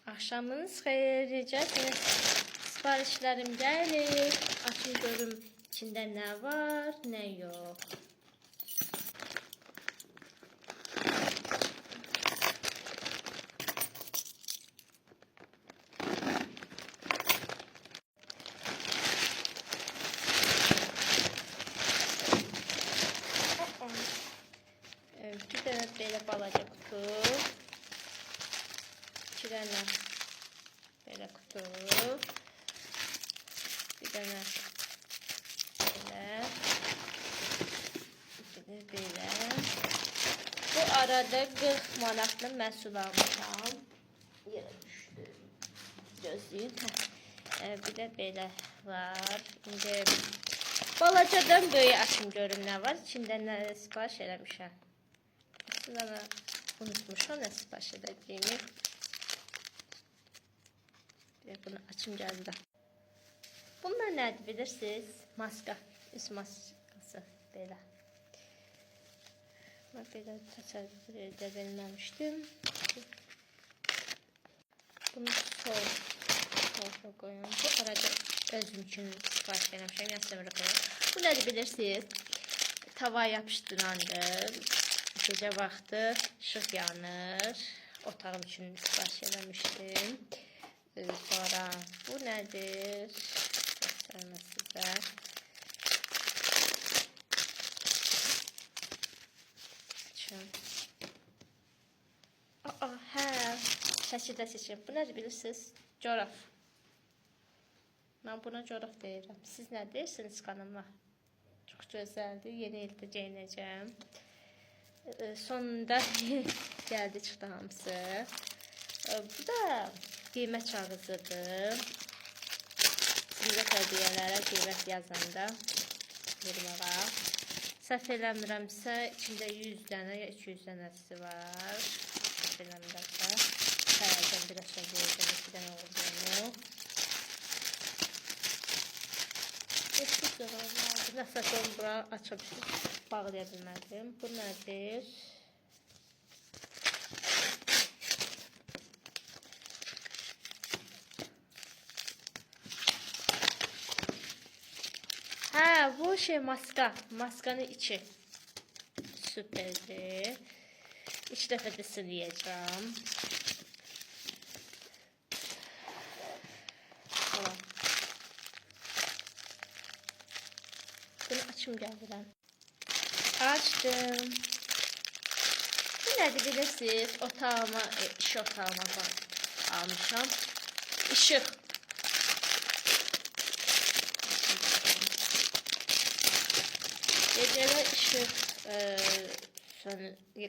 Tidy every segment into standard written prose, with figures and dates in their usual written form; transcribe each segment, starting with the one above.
Akşamınız xeyir, rica siparişlerim gelir. Açın görüm içinde ne var, ne yok. Bir de böyle balaca kutu. İki tane böyle kutu. Bir tane böyle. İki de böyle. Bu arada 40 manatlı məhsul almışam. Yerə düşdü. Gözləyin. Bir de böyle var. İndi balacadan böyük açım görüm nə var. İçində nə sipariş eləmişəm. Aslında unutmuşam nə sipariş edəcəyimi. Bunu açım geldi. Bunlar nədir bilirsiniz? Maska. Üst maskası belə. Ben belə təsəvvür edə bilməmişdim. Bunu sol koyun. Bu arada özüm üçün sipariş eləmişəm. Yasəmərə koyun. Bu nədir bilirsiniz? Tava yapışdırandır. Gecə vaxtı işıq yanır. Otağım üçün sipariş eləmişdim. Sonra bu nedir? Göstermez size. Açın. Şəkildə seçin. Bu nedir bilirsiniz? Coraf. Ben buna coraf deyirəm. Siz ne deyirsiniz kanıma? Çok gözəldir. Yeni ildə geyinəcəm. Sonunda geldi çıxdı hamısı. Bu da qiymət kağızıdır. Sizə hədiyyələrə qiymət yazanda vurmağa. Səhv eləmirəmsə içində 100 dənə ya 200 dənəsi var. Səhv eləmirəmsə. Həyəldən bir aşağı qoyacağım 2 dənə olduğunu. Nəsə onu bura aça bağlaya bilmədim. Bu nədir? Bu şey maska. Maskanın içi. Süperdi. 3 dəfə də siləyəcəm. Bunu açım gəldirəm. Açdım. Bu nədir bilirsiniz? Otağıma, iş otağıma almışam. İşıq. Gecələr işıq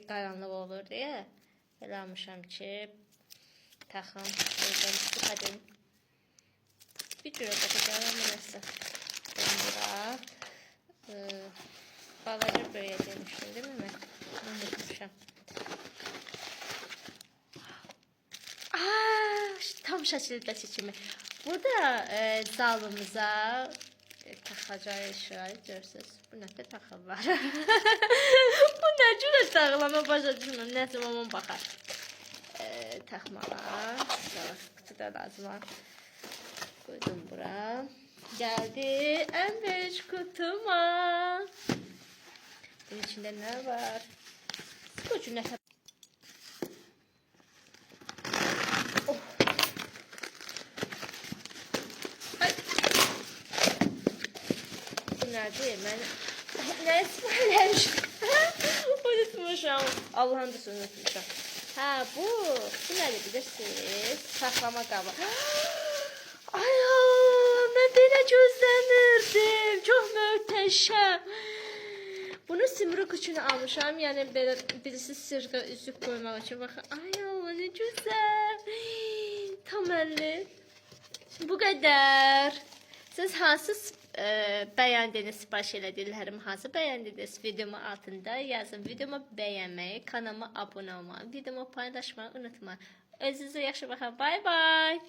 qaranlıq olur deyə elə almışam ki, taxım, oradan istifadə edin. Bir cürə baxacağım, nəsə. Bura balaca böyüyə demişdim, değil mi? Unutmuşam. Tam şəkildə seçimi. Burada zalımıza taxacağı şey görürsünüz. Bu nədə taxırlar? Bu nə cürə taxılama başa düşmürəm. Nəsə mamam baxar. Taxmalar. Kutuda lazım var. Koydum bura. Geldi en büyük kutuma. Bunun içinde ne var? Bu cümle. Nerede? Ben ne söylemiştim? Unutmuşam. Allah'ın da unutmuşam. Bu nedir bilirsiniz? Saklama kabı. Ay ben belə gözlənirdim. Çox möhtəşəm. Bunu simruk üçün almışam. Yəni belə birisi sirqə üzük koymaq üçün. Baxın. Ay Allah ne gözəl. Tam 50. Bu qədər. Siz hansı bəyəndiyiniz sipariş elədiklərim hansı bəyəndiniz? Videomu altında yazın. Videomu bəyənməyi, kanalıma abunə olmağı, videomu paylaşmayı unutmayın. Özünüzə yaxşı baxın. Bye bye.